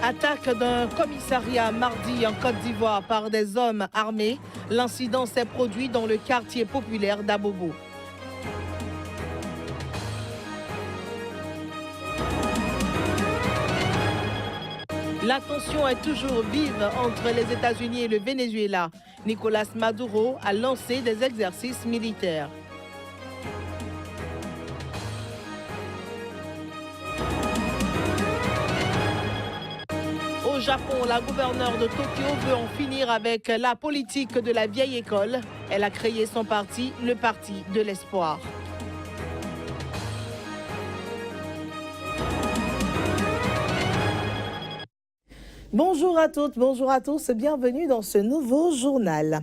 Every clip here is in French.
Attaque d'un commissariat mardi en Côte d'Ivoire par des hommes armés. L'incident s'est produit dans le quartier populaire d'Abobo. La tension est toujours vive entre les États-Unis et le Venezuela. Nicolas Maduro a lancé des exercices militaires. Au Japon, la gouverneure de Tokyo veut en finir avec la politique de la vieille école. Elle a créé son parti, le Parti de l'Espoir. Bonjour à toutes, bonjour à tous, bienvenue dans ce nouveau journal.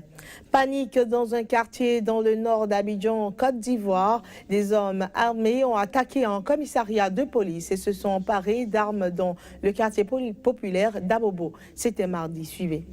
Panique dans un quartier dans le nord d'Abidjan, Côte d'Ivoire. Des hommes armés ont attaqué un commissariat de police et se sont emparés d'armes dans le quartier populaire d'Abobo. C'était mardi, suivez.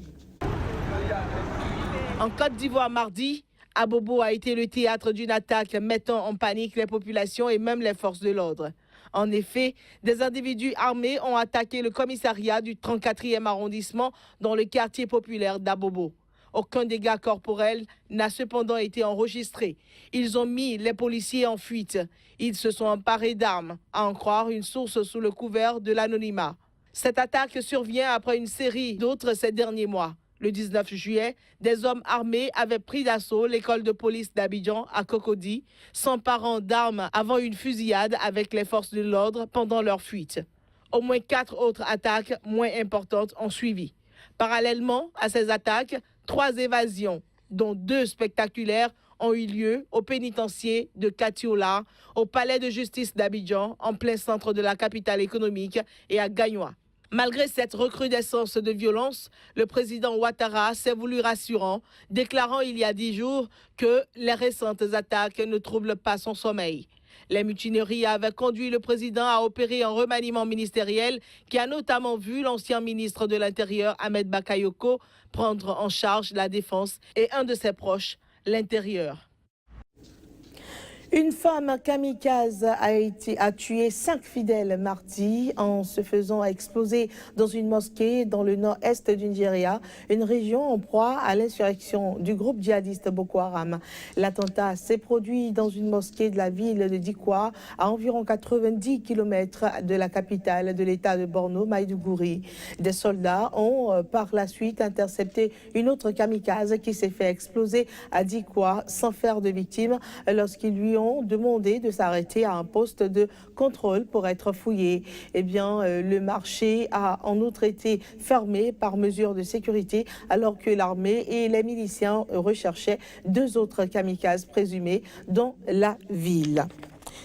En Côte d'Ivoire mardi, Abobo a été le théâtre d'une attaque mettant en panique les populations et même les forces de l'ordre. En effet, des individus armés ont attaqué le commissariat du 34e arrondissement dans le quartier populaire d'Abobo. Aucun dégât corporel n'a cependant été enregistré. Ils ont mis les policiers en fuite. Ils se sont emparés d'armes, à en croire une source sous le couvert de l'anonymat. Cette attaque survient après une série d'autres ces derniers mois. Le 19 juillet, des hommes armés avaient pris d'assaut l'école de police d'Abidjan à Cocody, s'emparant d'armes avant une fusillade avec les forces de l'ordre pendant leur fuite. Au moins 4 autres attaques moins importantes ont suivi. Parallèlement à ces attaques, 3 évasions, dont 2 spectaculaires, ont eu lieu au pénitencier de Katiola, au palais de justice d'Abidjan, en plein centre de la capitale économique, et à Gagnoa. Malgré cette recrudescence de violence, le président Ouattara s'est voulu rassurant, déclarant il y a 10 jours que les récentes attaques ne troublent pas son sommeil. Les mutineries avaient conduit le président à opérer un remaniement ministériel qui a notamment vu l'ancien ministre de l'Intérieur, Ahmed Bakayoko, prendre en charge la défense et un de ses proches, l'Intérieur. Une femme kamikaze a tué 5 fidèles mardi en se faisant exploser dans une mosquée dans le nord-est du Nigeria, une région en proie à l'insurrection du groupe djihadiste Boko Haram. L'attentat s'est produit dans une mosquée de la ville de Dikwa, à environ 90 km de la capitale de l'état de Borno, Maïdougouri. Des soldats ont par la suite intercepté une autre kamikaze qui s'est fait exploser à Dikwa sans faire de victimes lorsqu'ils lui ont demandé de s'arrêter à un poste de contrôle pour être fouillé. Eh bien, le marché a en outre été fermé par mesure de sécurité alors que l'armée et les miliciens recherchaient 2 autres kamikazes présumés dans la ville.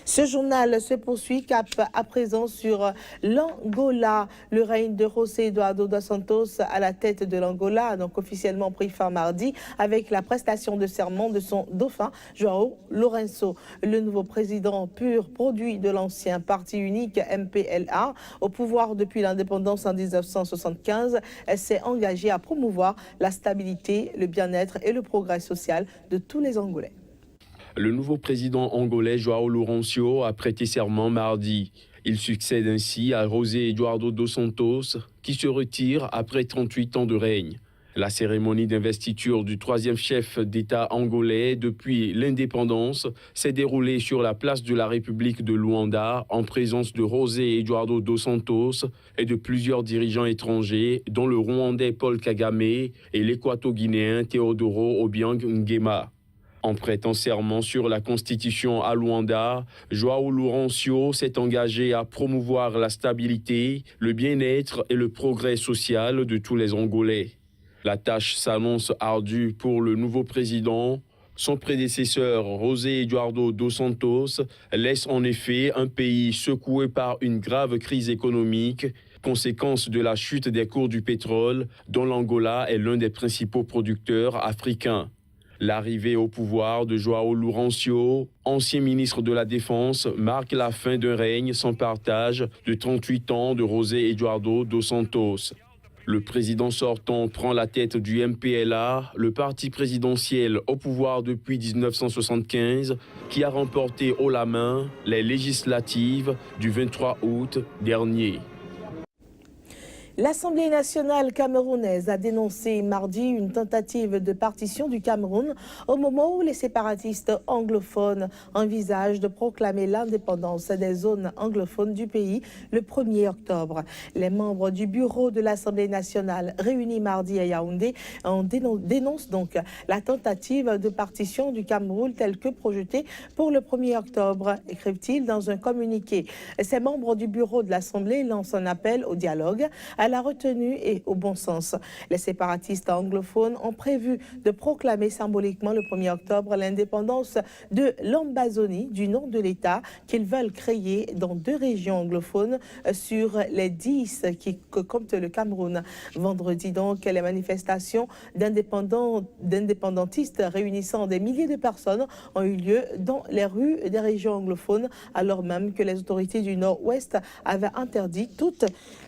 Ce journal se poursuit cap à présent sur l'Angola. Le règne de José Eduardo dos Santos à la tête de l'Angola a donc officiellement pris fin mardi avec la prestation de serment de son dauphin João Lourenço. Le nouveau président pur produit de l'ancien parti unique MPLA au pouvoir depuis l'indépendance en 1975 s'est engagé à promouvoir la stabilité, le bien-être et le progrès social de tous les Angolais. Le nouveau président angolais João Lourenço a prêté serment mardi. Il succède ainsi à José Eduardo dos Santos, qui se retire après 38 ans de règne. La cérémonie d'investiture du 3e chef d'État angolais depuis l'indépendance s'est déroulée sur la place de la République de Luanda en présence de José Eduardo dos Santos et de plusieurs dirigeants étrangers, dont le Rwandais Paul Kagame et l'Équato-Guinéen Teodoro Obiang Nguema. En prêtant serment sur la Constitution à Luanda, João Lourenço s'est engagé à promouvoir la stabilité, le bien-être et le progrès social de tous les Angolais. La tâche s'annonce ardue pour le nouveau président. Son prédécesseur, José Eduardo dos Santos, laisse en effet un pays secoué par une grave crise économique, conséquence de la chute des cours du pétrole, dont l'Angola est l'un des principaux producteurs africains. L'arrivée au pouvoir de João Lourenço, ancien ministre de la Défense, marque la fin d'un règne sans partage de 38 ans de José Eduardo dos Santos. Le président sortant prend la tête du MPLA, le parti présidentiel au pouvoir depuis 1975, qui a remporté haut la main les législatives du 23 août dernier. L'Assemblée nationale camerounaise a dénoncé mardi une tentative de partition du Cameroun au moment où les séparatistes anglophones envisagent de proclamer l'indépendance des zones anglophones du pays le 1er octobre. Les membres du bureau de l'Assemblée nationale réunis mardi à Yaoundé dénoncent donc la tentative de partition du Cameroun telle que projetée pour le 1er octobre, écrivent-ils dans un communiqué. Ces membres du bureau de l'Assemblée lancent un appel au dialogue, à la retenue et au bon sens. Les séparatistes anglophones ont prévu de proclamer symboliquement le 1er octobre l'indépendance de l'Ambazonie du nom de l'État qu'ils veulent créer dans 2 régions anglophones sur les 10 que compte le Cameroun. Vendredi donc, les manifestations d'indépendantistes réunissant des milliers de personnes ont eu lieu dans les rues des régions anglophones, alors même que les autorités du Nord-Ouest avaient interdit toute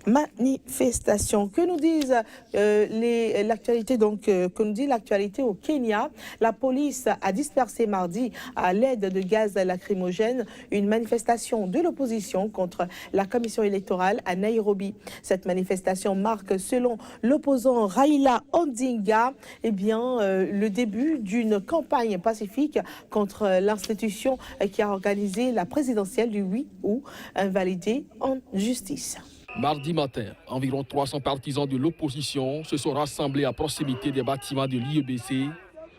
manifestation. Que nous disent l'actualité que nous dit l'actualité au Kenya? La police a dispersé mardi à l'aide de gaz lacrymogène une manifestation de l'opposition contre la commission électorale à Nairobi. Cette manifestation marque, selon l'opposant Raila Odinga, le début d'une campagne pacifique contre l'institution qui a organisé la présidentielle du 8 août, invalidée en justice. Mardi matin, environ 300 partisans de l'opposition se sont rassemblés à proximité des bâtiments de l'IEBC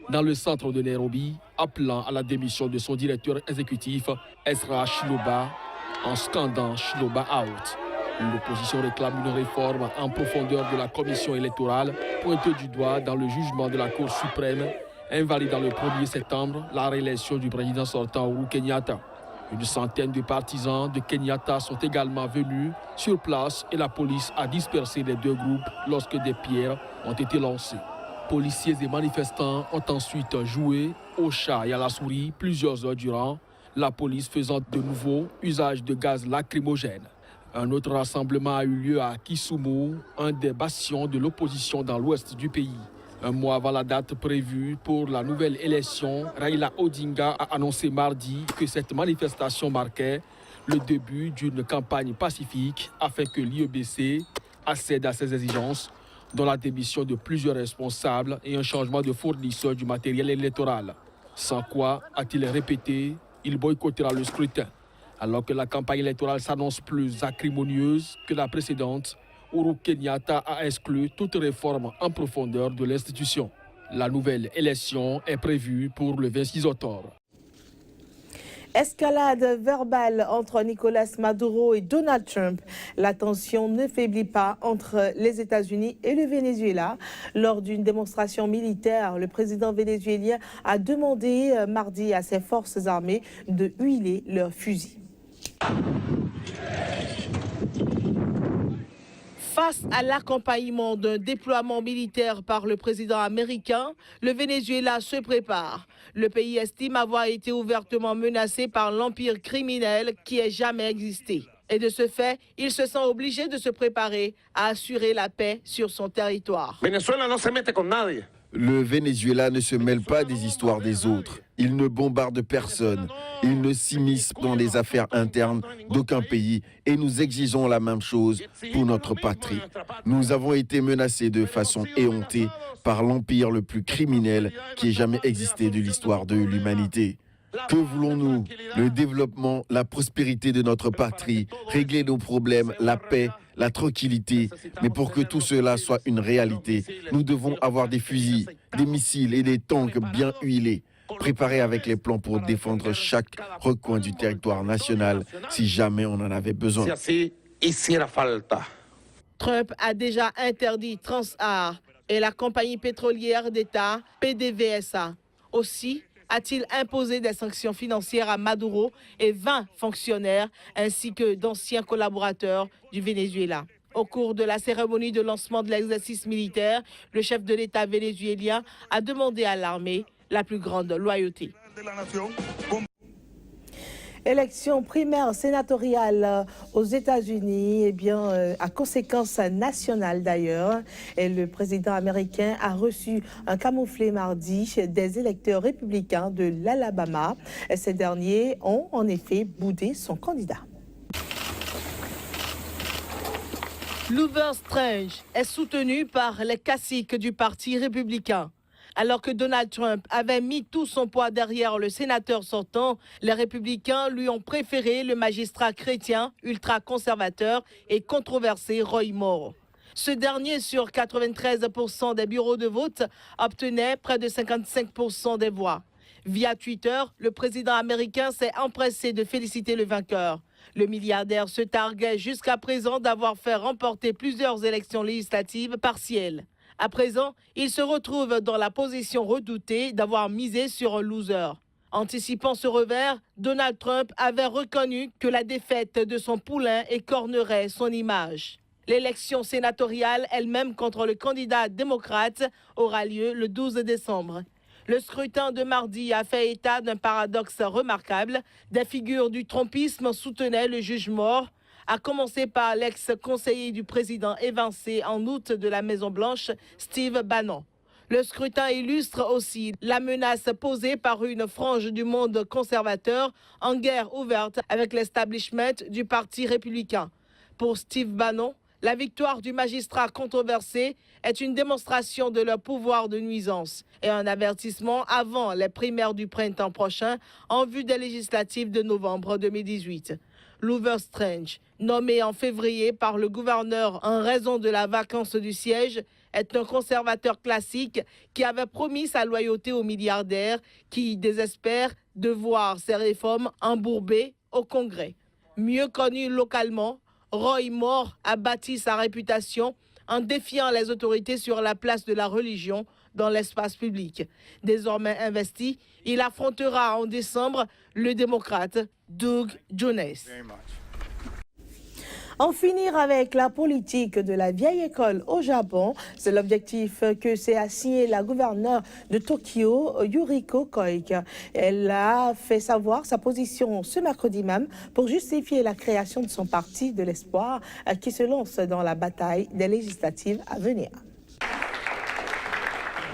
dans le centre de Nairobi, appelant à la démission de son directeur exécutif, Ezra Chiloba, en scandant Chiloba out. L'opposition réclame une réforme en profondeur de la commission électorale, pointée du doigt dans le jugement de la Cour suprême, invalidant le 1er septembre la réélection du président sortant Uhuru Kenyatta. Une centaine de partisans de Kenyatta sont également venus sur place et la police a dispersé les 2 groupes lorsque des pierres ont été lancées. Policiers et manifestants ont ensuite joué au chat et à la souris plusieurs heures durant, la police faisant de nouveau usage de gaz lacrymogène. Un autre rassemblement a eu lieu à Kisumu, un des bastions de l'opposition dans l'ouest du pays. Un mois avant la date prévue pour la nouvelle élection, Raila Odinga a annoncé mardi que cette manifestation marquait le début d'une campagne pacifique afin que l'IEBC accède à ses exigences, dont la démission de plusieurs responsables et un changement de fournisseur du matériel électoral. Sans quoi, a-t-il répété, il boycottera le scrutin. Alors que la campagne électorale s'annonce plus acrimonieuse que la précédente, Uhuru Kenyatta a exclu toute réforme en profondeur de l'institution. La nouvelle élection est prévue pour le 26 octobre. Escalade verbale entre Nicolas Maduro et Donald Trump. La tension ne faiblit pas entre les États-Unis et le Venezuela. Lors d'une démonstration militaire, le président vénézuélien a demandé mardi à ses forces armées de huiler leurs fusils. Face à l'accompagnement d'un déploiement militaire par le président américain, le Venezuela se prépare. Le pays estime avoir été ouvertement menacé par l'empire criminel qui ait jamais existé. Et de ce fait, il se sent obligé de se préparer à assurer la paix sur son territoire. Venezuela no se mete con nadie. Le Venezuela ne se mêle pas des histoires des autres. Il ne bombarde personne. Il ne s'immisce dans les affaires internes d'aucun pays et nous exigeons la même chose pour notre patrie. Nous avons été menacés de façon éhontée par l'empire le plus criminel qui ait jamais existé de l'histoire de l'humanité. Que voulons-nous? Le développement, la prospérité de notre patrie, régler nos problèmes, la paix, la tranquillité. Mais pour que tout cela soit une réalité, nous devons avoir des fusils, des missiles et des tanks bien huilés, préparés avec les plans pour défendre chaque recoin du territoire national si jamais on en avait besoin. Trump a déjà interdit Transar et la compagnie pétrolière d'État PDVSA. Aussi, a-t-il imposé des sanctions financières à Maduro et 20 fonctionnaires ainsi que d'anciens collaborateurs du Venezuela. Au cours de la cérémonie de lancement de l'exercice militaire, le chef de l'État vénézuélien a demandé à l'armée la plus grande loyauté. Élection primaire sénatoriale aux États-Unis, à conséquence nationale d'ailleurs. Et le président américain a reçu un camouflet mardi des électeurs républicains de l'Alabama. Ces derniers ont en effet boudé son candidat. Luther Strange est soutenu par les caciques du Parti républicain. Alors que Donald Trump avait mis tout son poids derrière le sénateur sortant, les républicains lui ont préféré le magistrat chrétien, ultra-conservateur et controversé Roy Moore. Ce dernier, sur 93% des bureaux de vote, obtenait près de 55% des voix. Via Twitter, le président américain s'est empressé de féliciter le vainqueur. Le milliardaire se targuait jusqu'à présent d'avoir fait remporter plusieurs élections législatives partielles. À présent, il se retrouve dans la position redoutée d'avoir misé sur un loser. Anticipant ce revers, Donald Trump avait reconnu que la défaite de son poulain écornerait son image. L'élection sénatoriale elle-même contre le candidat démocrate aura lieu le 12 décembre. Le scrutin de mardi a fait état d'un paradoxe remarquable. Des figures du trumpisme soutenaient le juge Moore, à commencer par l'ex-conseiller du président évincé en août de la Maison-Blanche, Steve Bannon. Le scrutin illustre aussi la menace posée par une frange du monde conservateur en guerre ouverte avec l'establishment du Parti républicain. Pour Steve Bannon, la victoire du magistrat controversé est une démonstration de leur pouvoir de nuisance et un avertissement avant les primaires du printemps prochain en vue des législatives de novembre 2018. Luther Strange, nommé en février par le gouverneur en raison de la vacance du siège, est un conservateur classique qui avait promis sa loyauté aux milliardaires qui désespèrent de voir ses réformes embourbées au Congrès. Mieux connu localement, Roy Moore a bâti sa réputation en défiant les autorités sur la place de la religion dans l'espace public. Désormais investi, il affrontera en décembre le démocrate Doug Jones. En finir avec la politique de la vieille école au Japon, c'est l'objectif que s'est assigné la gouverneure de Tokyo, Yuriko Koike. Elle a fait savoir sa position ce mercredi même pour justifier la création de son parti de l'espoir qui se lance dans la bataille des législatives à venir.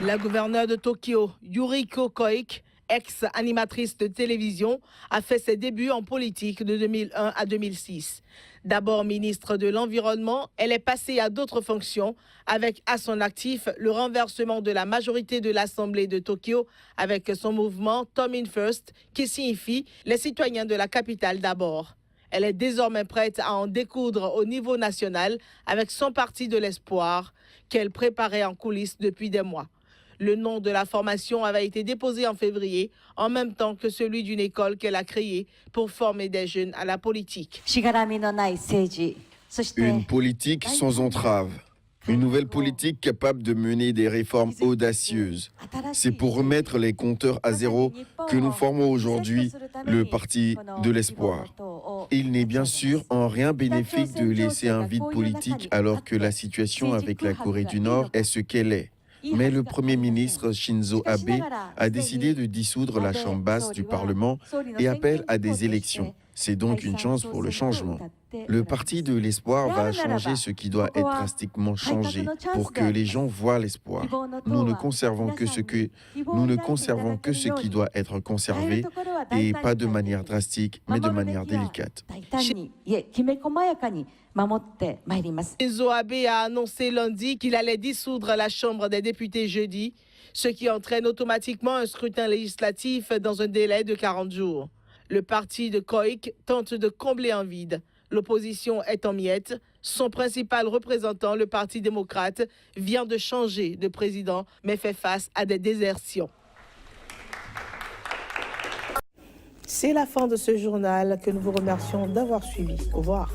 La gouverneure de Tokyo, Yuriko Koike, ex-animatrice de télévision, a fait ses débuts en politique de 2001 à 2006. D'abord ministre de l'Environnement, elle est passée à d'autres fonctions, avec à son actif le renversement de la majorité de l'Assemblée de Tokyo avec son mouvement Tomin First, qui signifie les citoyens de la capitale d'abord. Elle est désormais prête à en découdre au niveau national avec son parti de l'espoir, qu'elle préparait en coulisses depuis des mois. Le nom de la formation avait été déposé en février, en même temps que celui d'une école qu'elle a créée pour former des jeunes à la politique. Une politique sans entrave. Une nouvelle politique capable de mener des réformes audacieuses. C'est pour remettre les compteurs à zéro que nous formons aujourd'hui le Parti de l'Espoir. Il n'est bien sûr en rien bénéfique de laisser un vide politique alors que la situation avec la Corée du Nord est ce qu'elle est. Mais le Premier ministre Shinzo Abe a décidé de dissoudre la chambre basse du Parlement et appelle à des élections. C'est donc une chance pour le changement. Le Parti de l'Espoir va changer ce qui doit être drastiquement changé pour que les gens voient l'espoir. Nous ne conservons que ce qui doit être conservé et pas de manière drastique, mais de manière délicate. Shinzo Abe a annoncé lundi qu'il allait dissoudre la Chambre des députés jeudi, ce qui entraîne automatiquement un scrutin législatif dans un délai de 40 jours. Le parti de Koike tente de combler un vide. L'opposition est en miettes. Son principal représentant, le Parti démocrate, vient de changer de président, mais fait face à des désertions. C'est la fin de ce journal que nous vous remercions d'avoir suivi. Au revoir.